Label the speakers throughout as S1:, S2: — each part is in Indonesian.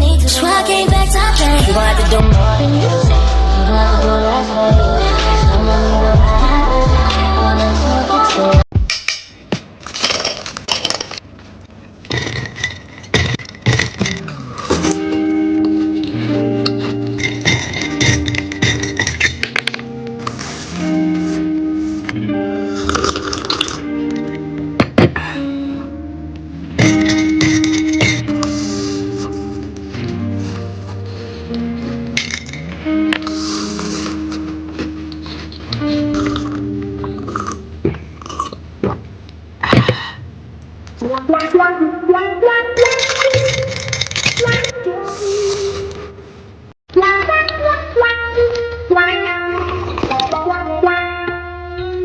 S1: That's why I came back to play. You gon' have to do more than you say. You gon' have to do less for you. I'ma need a ride. I wanna talk it to.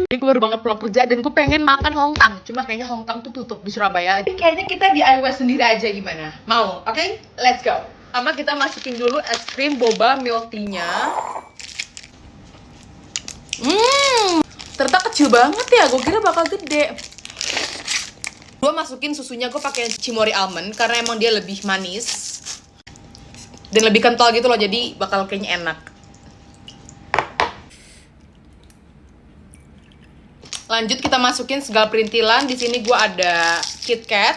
S2: Ini gue baru banget pulang kerja dan gue pengen makan Hongtang. Cuma kayaknya Hongtang tuh tutup di Surabaya. Kayaknya kita DIY sendiri aja gimana? Mau? Oke? Let's go. Pertama kita masukin dulu es krim boba milk tea-nya. Ternyata kecil banget ya. Gue kira bakal gede. Gue masukin susunya, gue pakai Cimory almond karena emang dia lebih manis dan lebih kental gitu loh. Jadi bakal kayaknya enak. Lanjut kita masukin segala perintilan. Di sini gue ada KitKat.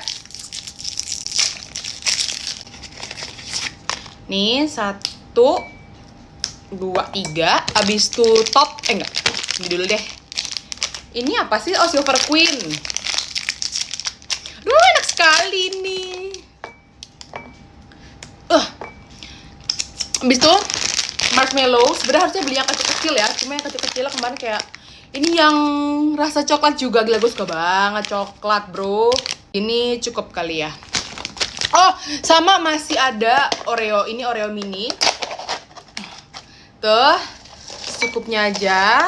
S2: Nih 1, 2, 3. Abis itu top. Enggak. Ini dulu deh. Ini apa sih? Oh, Silver Queen. Duh, enak sekali nih. Abis itu marshmallow. Sebenarnya harusnya beli yang kecil-kecil ya. Cuma yang kecil-kecil kemarin kayak ini yang rasa coklat juga. Gila, gue suka banget coklat, bro. Ini cukup kali ya. Oh, sama masih ada Oreo. Ini Oreo mini. Tuh, cukupnya aja.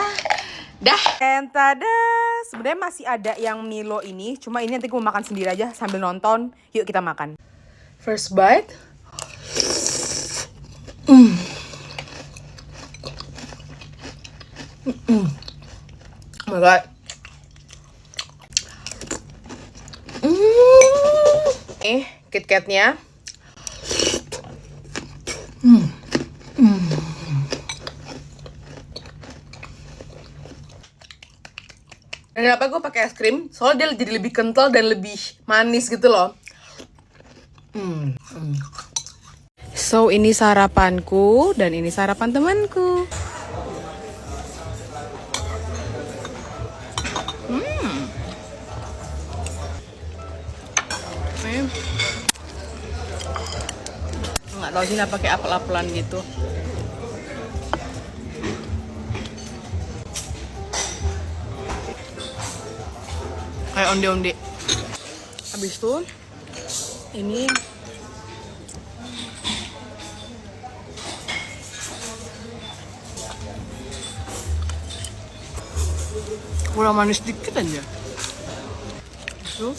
S2: Dah. Dan tada. Sebenarnya masih ada yang Milo ini. Cuma ini nanti gue makan sendiri aja sambil nonton. Yuk kita makan. First bite. Oh my god. KitKatnya. Dan kenapa gue pakai es krim? Soalnya dia jadi lebih kental dan lebih manis gitu loh. So ini sarapanku dan ini sarapan temanku. Nggak tahu sih nggak pakai apel-apelan gitu. Kayak onde-onde. Habis itu ini kurang manis dikit aja. Itu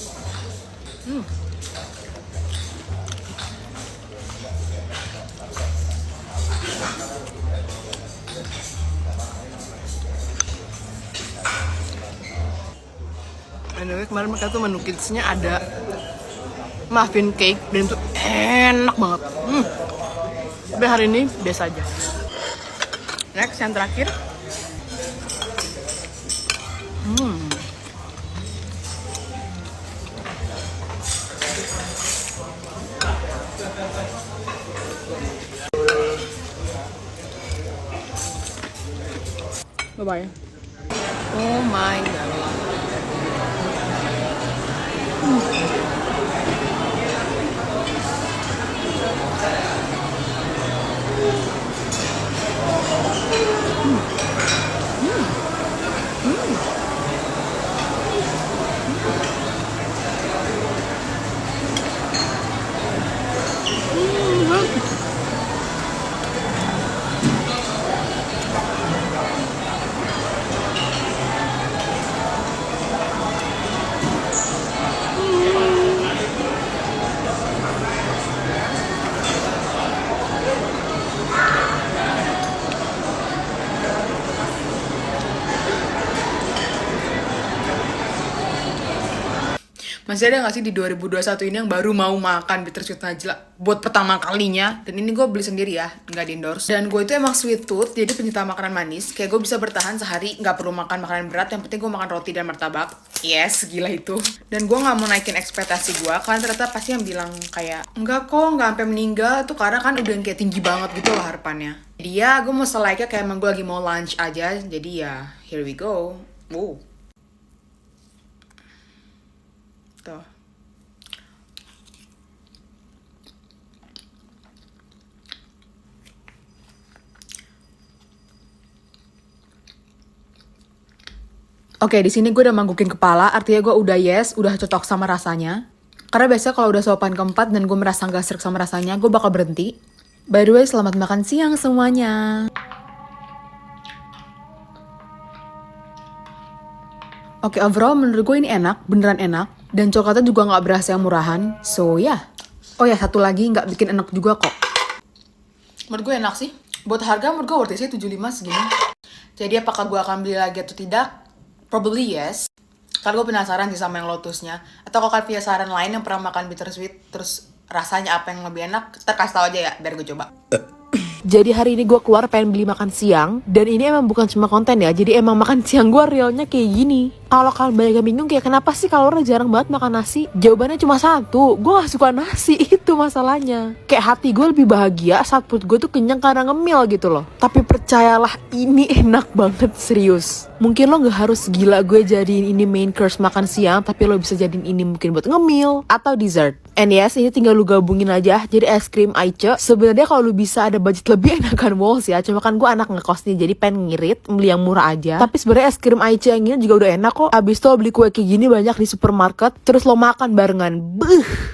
S2: anyway, kemarin mereka tuh menu kidsnya ada muffin cake dan itu enak banget. Tapi hari ini biasa aja. Next yang terakhir. Bye-bye. Oh my god. Masih ada gak sih di 2021 ini yang baru mau makan bittersweet Najla buat pertama kalinya? Dan ini gue beli sendiri ya, nggak di endorse. Dan gue itu emang sweet tooth, jadi pencinta makanan manis. Kayak gue bisa bertahan sehari, nggak perlu makan makanan berat. Yang penting gue makan roti dan martabak. Yes, gila itu. Dan gue nggak mau naikin ekspektasi gue, karena ternyata pasti yang bilang kayak enggak kok, nggak sampai meninggal. Itu karena kan udah kayak tinggi banget gitu lah harapannya. Jadi ya, gue mau selike kayak emang gue lagi mau lunch aja. Jadi ya, here we go. Wow. Tuh. Oke, di sini gue udah manggukin kepala, artinya gue udah yes, udah cocok sama rasanya. Karena biasanya kalau udah sopan keempat dan gue merasa gak serak sama rasanya, gue bakal berhenti. By the way, selamat makan siang semuanya. Oke, overall menurut gue ini enak, beneran enak. Dan coklatnya juga gak berasa yang murahan, so ya. Yeah. Oh ya, satu lagi gak bikin enak juga kok. Menurut gue enak sih. Buat harga menurut gue worth it sih, 75 segini. Jadi apakah gue akan beli lagi atau tidak? Probably yes. Karena gue penasaran sih sama yang lotusnya. Atau kalau kalian punya saran lain yang pernah makan bittersweet, terus rasanya apa yang lebih enak, kasih tau aja ya, biar gue coba. Jadi hari ini gue keluar pengen beli makan siang. Dan ini emang bukan cuma konten ya, jadi emang makan siang gue realnya kayak gini. Kalau kalian banyak yang bingung kayak kenapa sih kalau orang jarang banget makan nasi? Jawabannya cuma satu, gue gak suka nasi, itu masalahnya. Kayak hati gue lebih bahagia saat perut gue tuh kenyang karena ngemil gitu loh. Tapi percayalah ini enak banget, serius. Mungkin lo gak harus gila gue jadiin ini main course makan siang, tapi lo bisa jadiin ini mungkin buat ngemil atau dessert. And yes, ini tinggal lu gabungin aja jadi es krim Aice. Sebenarnya kalau lu bisa ada budget lebih enakan Walls ya. Cuma kan gue anak ngekos nih, jadi pengen ngirit beli yang murah aja. Tapi sebenarnya es krim Aice yang ini juga udah enak kok. Abis itu lo beli kue kayak gini banyak di supermarket, terus lo makan barengan.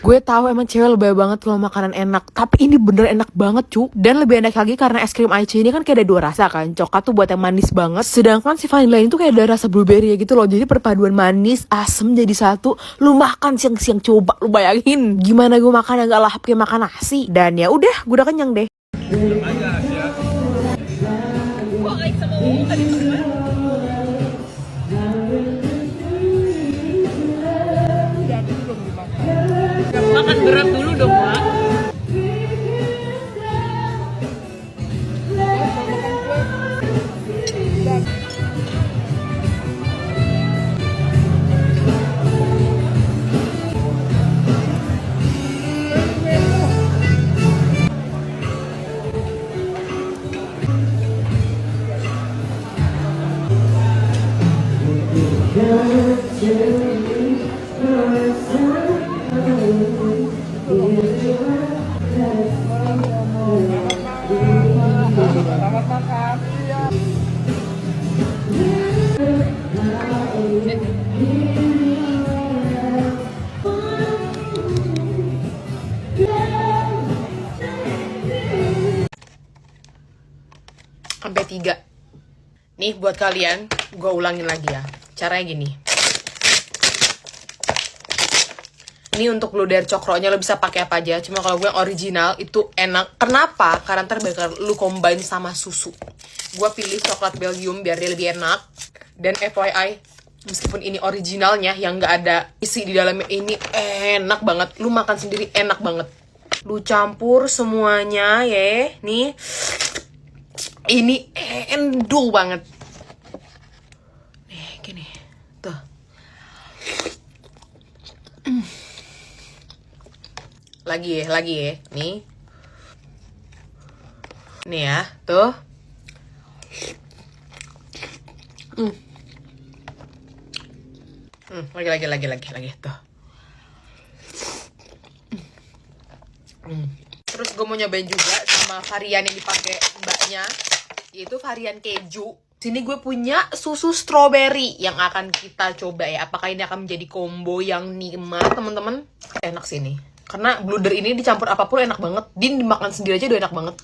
S2: Gue tahu emang cewek lebih banget kalau makanan enak, tapi ini bener enak banget cu. Dan lebih enak lagi karena es krim Aice ini kan kayak ada dua rasa kan. Coklat tuh buat yang manis banget, sedangkan si vanilla ini tuh kayak ada rasa blueberry gitu loh. Jadi perpaduan manis, asem jadi satu. Lu makan siang-siang, coba lu bayangin gimana gue makan yang gak lahap kayak makan nasi. Dan ya udah, gue udah kenyang deh.
S3: Makan berat dulu dong, Mak.
S2: Sampai 3. Nih buat kalian, gue ulangin lagi ya. Caranya gini. Ini untuk luder cokronya lo bisa pakai apa aja. Cuma kalau gue yang original itu enak. Kenapa? Karena ntar bakal lu combine sama susu. Gue pilih coklat Belgium biar dia lebih enak. Dan FYI, meskipun ini originalnya yang nggak ada isi di dalamnya, ini enak banget. Lu makan sendiri enak banget. Lu campur semuanya ya. Nih. Ini endul banget. Nih, gini. Tuh. Lagi ya. Nih. Nih ya, tuh. Lagi, tuh. Terus gue mau nyobain juga sama varian yang dipakai mbaknya, yaitu varian keju. Sini gue punya susu strawberry yang akan kita coba ya. Apakah ini akan menjadi combo yang nikmat, teman-teman? Enak sih ini. Karena bluder ini dicampur apapun enak banget. Din dimakan sendiri aja udah enak banget.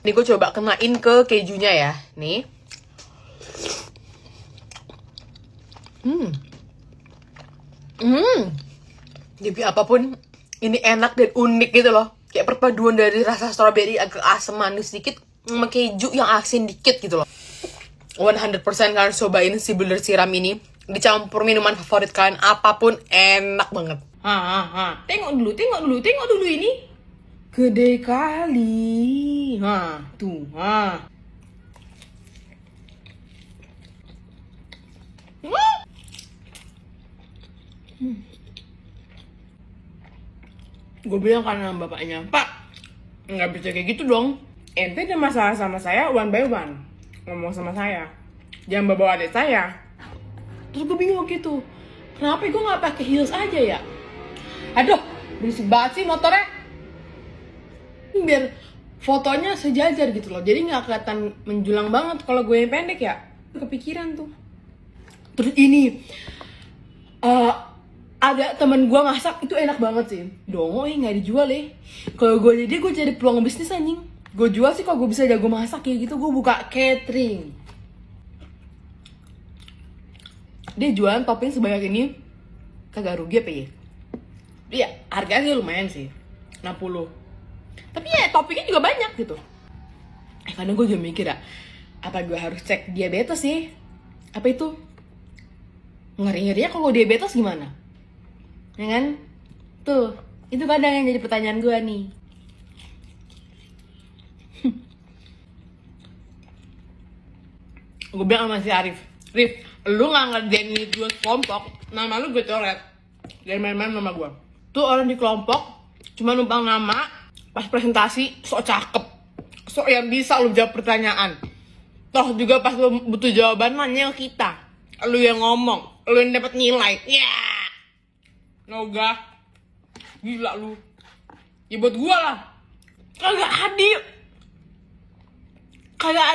S2: Ini gue coba kenain ke kejunya ya. Nih. Jadi apapun ini enak dan unik gitu loh. Kayak perpaduan dari rasa strawberry agak asam manis dikit sama keju yang asin dikit gitu loh. 100% kalian cobain si bluder siram ini. dicampur minuman favorit kalian apapun enak banget.
S3: Tengok dulu ini. Gede kali. Tuh. Gue bilang kan sama bapaknya, Pak, nggak bisa kayak gitu dong. Ente ada masalah sama saya one by one. Ngomong sama saya, jangan bawa adik saya. Terus gue bingung gitu, kenapa gue nggak pakai heels aja ya? Aduh, berisik banget sih motornya. Biar fotonya sejajar gitu loh, jadi nggak kelihatan menjulang banget kalau gue yang pendek ya. Kepikiran tuh. Terus ini ada temen gue masak itu enak banget sih. Dongo nggak dijual ya. Kalau gue jadi gue cari peluang bisnis anjing. Gue jual sih kalau gue bisa jago masak kayak gitu, gue buka catering. Dia jualan topping sebanyak ini kagak rugi apa ya? Iya, harganya lumayan sih, 60. Tapi ya toppingnya juga banyak gitu. Kadang gue juga mikir ya, apa gue harus cek diabetes sih? Apa itu? Ngeri-ngerinya kalau diabetes gimana? Ya kan? Tuh, itu kadang yang jadi pertanyaan gue nih. Gue bilang sama si Arif, Rif, lu gak ngerjain ini dua kelompok, nama lu gue coret. Jangan main-main sama gue. Tuh orang di kelompok cuma numpang nama, pas presentasi sok cakep, sok yang bisa lu jawab pertanyaan. Toh juga pas lu butuh jawaban nanya ke kita, lu yang ngomong, lu yang dapat nilai. Yeah. Noga, gila lu. Ya buat gua lah. Kagak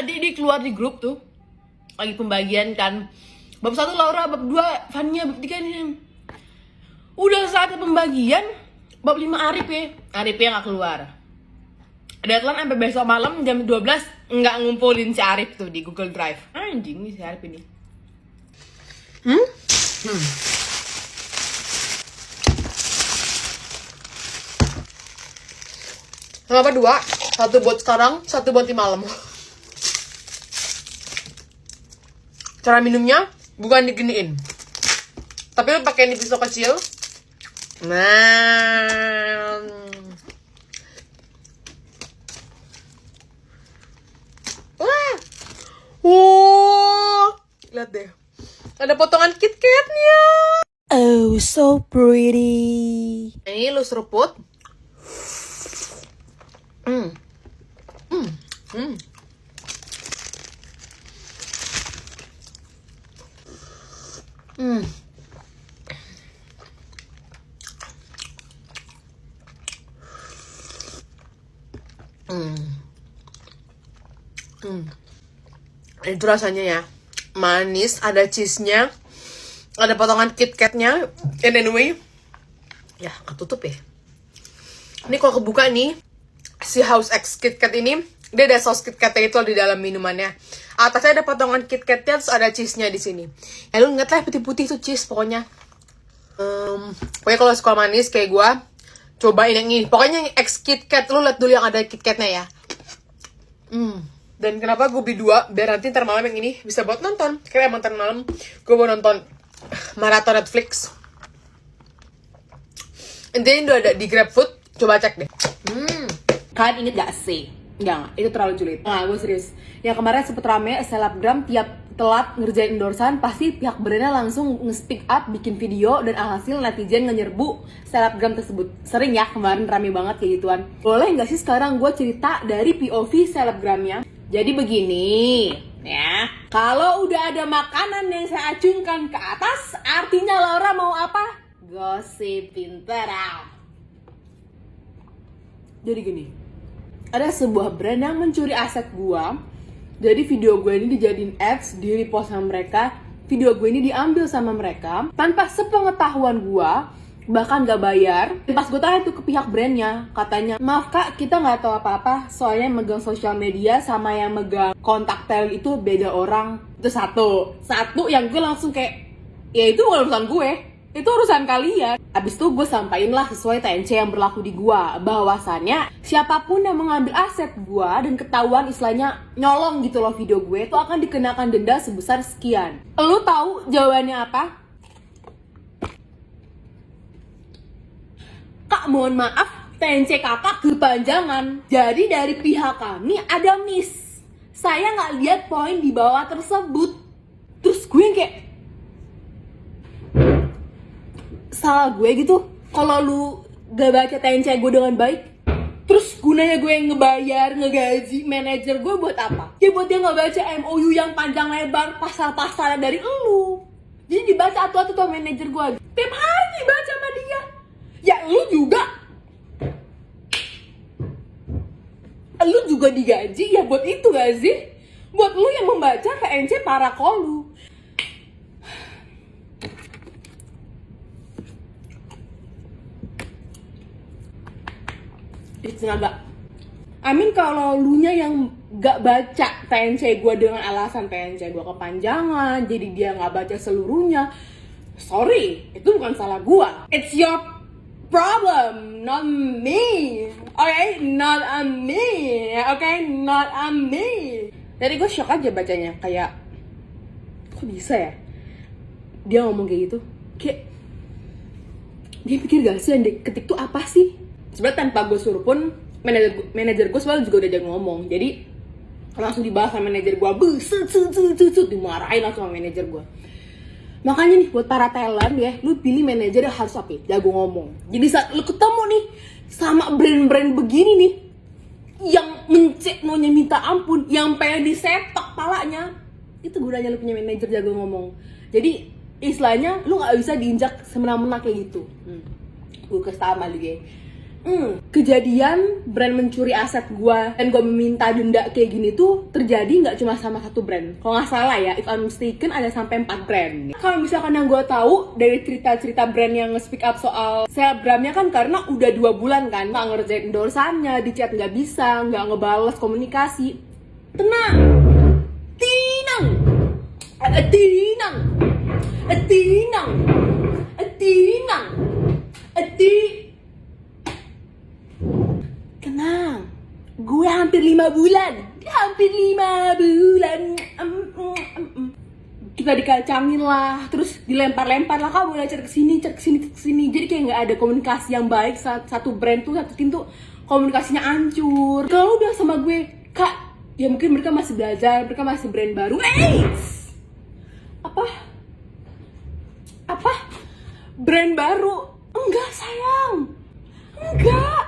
S3: adil di keluar di grup tuh. Lagi pembagian kan. Bab 1 Laura, bab 2 Fania, bab 3 ini. Udah saatnya pembagian, bab 5 Arif ya. Arifnya gak keluar. Deadline sampai besok malam jam 12 nggak ngumpulin si Arif tuh di Google Drive. Anjing nih si Arif ini.
S2: Kenapa 2? Satu buat sekarang, satu buat di malam. Cara minumnya bukan diginiin, tapi lu pakai ini pisau kecil. Nah, lihat deh, ada potongan KitKatnya.
S3: Oh, so pretty.
S2: Ini lu seruput. Itu rasanya ya manis, ada cheese-nya, ada potongan KitKat-nya. And anyway, ya ketutup ya. Ini kalau kebuka nih, si House X KitKat ini, dia ada saus KitKat-nya itu di dalam minumannya. Atasnya ada potongan KitKat-nya, terus ada cheese-nya di sini. Ya lu inget lah putih-putih itu cheese pokoknya. Pokoknya kalau suka manis kayak gue, cobain yang ini. Pokoknya yang X KitKat, lu liat dulu yang ada KitKat-nya ya. Dan kenapa gue beli 2? Biar nanti ntar malam yang ini bisa buat nonton. Karena emang ntar malam gue mau nonton maraton Netflix. Intinya udah ada di GrabFood, coba cek deh.
S3: Kalian inget gak sih? Enggak, itu terlalu julid. Nah, gue serius. Yang kemarin sempet rame, selebgram tiap telat ngerjain endorsan, pasti pihak brandnya langsung nge-speak up, bikin video, dan alhasil netizen nge-nyerbu selebgram tersebut. Sering ya, kemarin rame banget kayak gituan. Boleh gak sih sekarang gue cerita dari POV selebgramnya? Jadi begini, ya. Kalau udah ada makanan yang saya acungkan ke atas, artinya Laura mau apa? Gosip pinter. Jadi gini, ada sebuah brand yang mencuri aset gua. Jadi video gue ini dijadiin ads, di repost sama mereka. Video gue ini diambil sama mereka tanpa sepengetahuan gua, bahkan gak bayar. Dan pas gue tanya tuh ke pihak brandnya, katanya, maaf kak, kita gak tahu apa-apa, soalnya yang megang sosial media sama yang megang kontak tel itu beda orang. Itu satu yang gue langsung kayak, ya itu bukan urusan gue. Itu urusan kalian. Abis itu gue sampaikan lah sesuai TNC yang berlaku di gue, bahwasannya siapapun yang mengambil aset gue dan ketahuan istilahnya nyolong gitu loh video gue, itu akan dikenakan denda sebesar sekian. Lu tahu jawabannya apa? Kak, mohon maaf, TNC kakak kepanjangan. Jadi dari pihak kami ada miss. Saya nggak lihat poin di bawah tersebut. Terus gue yang kayak, salah gue gitu kalau lu gak baca TNC gue dengan baik. Terus gunanya gue yang ngebayar, ngegaji manajer gue buat apa? Ya buat dia ngebaca MOU yang panjang lebar, pasal-pasalnya dari lu. Jadi dibaca atu-atu tuh manajer gue. Tiap hari dibaca sama dia. Ya lu juga digaji ya buat itu gak sih? Buat lu yang membaca TNC para kolu. It's agak kalau lu nya yang gak baca TNC gue dengan alasan TNC gue kepanjangan, jadi dia gak baca seluruhnya, sorry, itu bukan salah gue. It's your problem, not me. Okay, not on me. Okay, not on me. Jadi gue shock aja bacanya, kayak kok bisa ya dia ngomong kayak gitu. Kayak dia pikir gak sih yang diketik tuh apa sih? Sebenarnya tanpa gue suruh pun manajer gue sebenarnya juga udah ngomong. Jadi langsung dibahas sama manajer gue, dimarahin langsung sama manajer gue. Makanya nih buat para talent ya, lu pilih manajer yang harus apa? Jago ngomong. Jadi saat lu ketemu nih sama brand-brand begini nih, yang mencek maunya minta ampun, yang pengen disepak palanya, itu gunanya lu punya manajer jago ngomong. Jadi istilahnya lu nggak bisa diinjak semena-mena kayak gitu. Gue kasih tau sama lu ya. Kejadian brand mencuri aset gua dan gua meminta denda kayak gini tuh terjadi nggak cuma sama satu brand. Kalau nggak salah ya, if I'm mistaken ada sampai 4 brand. Kalau misalkan yang gua tahu dari cerita-cerita brand yang nge-speak up soal selebgramnya kan karena udah 2 bulan kan nggak ngerjain endorsannya, di chat nggak bisa, nggak ngebales komunikasi. Tenang, tenang, tenang, tenang, tenang, tenang, gue hampir 5 bulan. Kita dikacangin lah, terus dilempar-lempar lah, kamu udah cari kesini. Jadi kayak nggak ada komunikasi yang baik. Satu brand tuh, satu tim tuh komunikasinya hancur. Kalau udah sama gue, kak, ya mungkin mereka masih belajar, mereka masih brand baru. Apa? Brand baru? Enggak sayang, enggak.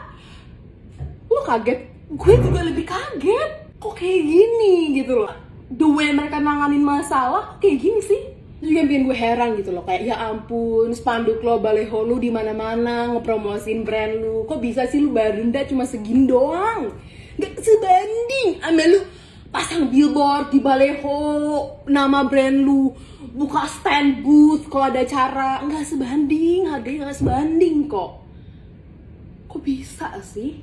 S3: Lo kaget? Gue juga lebih kaget. Kok kayak gini gitu loh. The way mereka nanganin masalah kayak gini sih. Itu juga bikin gue heran gitu loh. Kayak ya ampun, spanduk lo, baleho lo di mana-mana ngepromosin brand lu. Kok bisa sih lu bayar denda cuma segini doang? Gak sebanding sama lu pasang billboard di baleho nama brand lu, buka stand booth kalau ada acara. Nggak sebanding, harganya nggak sebanding kok. Kok bisa sih?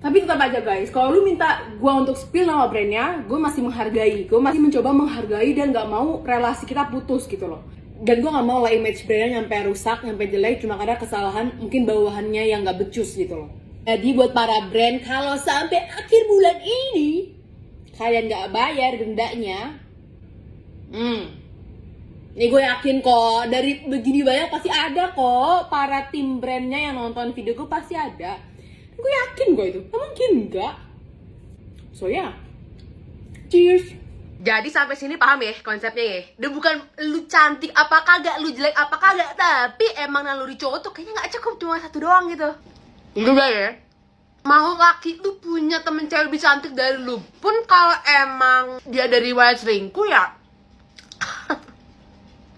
S3: Tapi tetap aja guys, kalau lu minta gue untuk spill nama brandnya, gue masih menghargai. Gue masih mencoba menghargai dan gak mau relasi kita putus gitu loh. Dan gue gak mau lah image brandnya nyampe rusak, nyampe jelek, cuma karena kesalahan mungkin bawahannya yang gak becus gitu loh. Jadi buat para brand, kalau sampai akhir bulan ini kalian gak bayar dendanya, ini gue yakin kok, dari begini banyak pasti ada kok para tim brandnya yang nonton video gue pasti ada. Gue yakin gue itu, gak mungkin enggak. So ya, cheers.
S2: Jadi sampai sini paham ya konsepnya ya? Udah bukan lu cantik apa kagak, lu jelek apa kagak, tapi emang naluri cowok tuh kayaknya gak cukup cuma satu doang gitu. Enggak ya? Mau laki lu punya temen cewek lebih cantik dari lu pun, kalau emang dia dari riwayat selingkuh ya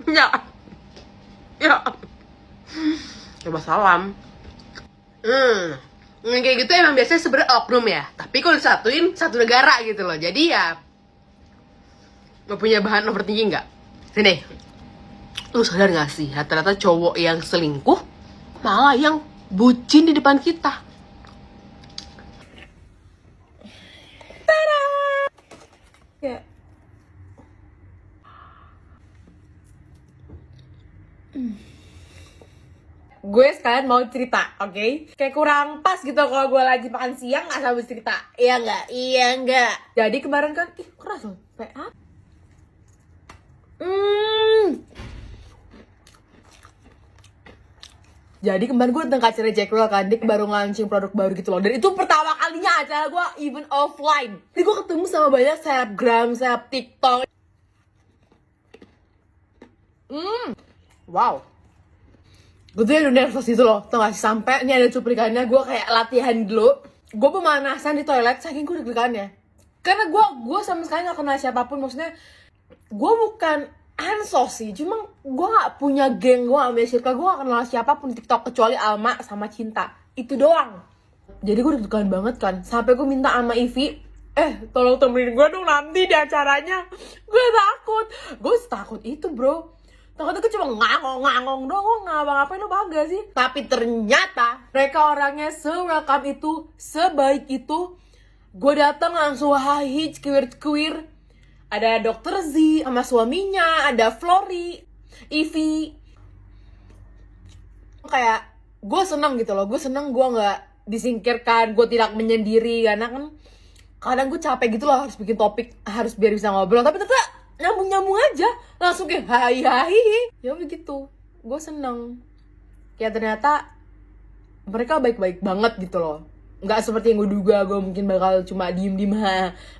S2: ya coba salam. Kayak gitu emang biasanya sebenarnya oknum ya, tapi kalau disatuin satu negara gitu loh. Jadi ya lo punya bahan overthinking nggak? Sini, lu sadar gak sih rata-rata cowok yang selingkuh malah yang bucin di depan kita. Tada! Ya.
S3: gue sekalian mau cerita, oke? Kayak kurang pas gitu kalau gue lagi makan siang nggak sambil cerita. Iya nggak? Iya nggak? Jadi kemarin kan, keras loh. PA. Jadi kemarin gue tentang acara Jackwell kan, dia baru launching produk baru gitu loh. Dan itu pertama kalinya acara gue even offline. Jadi gue ketemu sama banyak selebgram, seleb TikTok. Wow. Gue tuh udah nervous gitu loh, tau gak sih? Sampai ini ada cuplikannya, gue kayak latihan dulu. Gue pemanasan di toilet, saking gue deg-degannya. Karena gue sama sekali gak kenal siapapun, maksudnya gue bukan ansos sih, cuma gue gak punya geng, gue gak punya circle, gue gak kenal siapapun di TikTok kecuali Alma sama Cinta, itu doang. Jadi gue deg-degan banget kan, sampai gue minta sama Ivy, tolong temenin gue dong nanti di acaranya. Gue takut itu bro. Takutnya gue cuma ngangong doang, gue gak ngapa-ngapain, lo paham gak sih? Tapi ternyata mereka orangnya se-welcome itu, sebaik itu. Gue datang langsung high queer. Ada Dr. Z sama suaminya, ada Flory, Ivy. Kayak gue seneng gitu loh, gue seneng gue gak disingkirkan, gue tidak menyendiri. Karena kan kadang gue capek gitu loh, harus bikin topik, harus biar bisa ngobrol. Tapi ternyata nyambung aja, langsung kayak hai. Ya begitu, gue seneng. Kayak ternyata mereka baik-baik banget gitu loh. Nggak seperti yang gue duga, gue mungkin bakal cuma diem-diem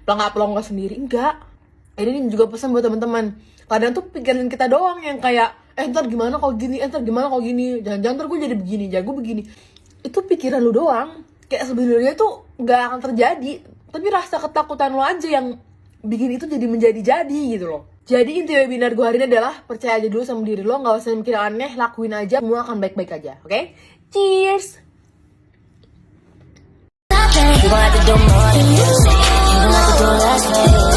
S3: pelongo sendiri. Enggak. Ini juga pesan buat teman-teman. Kadang tuh pikiran kita doang yang kayak ntar gimana kalau gini, jangan-jangan ntar gue jadi begini, jangan gue begini. Itu pikiran lu doang. Kayak sebenarnya tuh nggak akan terjadi, tapi rasa ketakutan lu aja yang bikin itu jadi menjadi gitu loh. Jadi inti webinar gue hari ini adalah percaya aja dulu sama diri lo, gak usah mikir aneh, lakuin aja, semua akan baik-baik aja, oke? Cheers!
S1: You gon' have to do more than you say. You gon' have to do less than you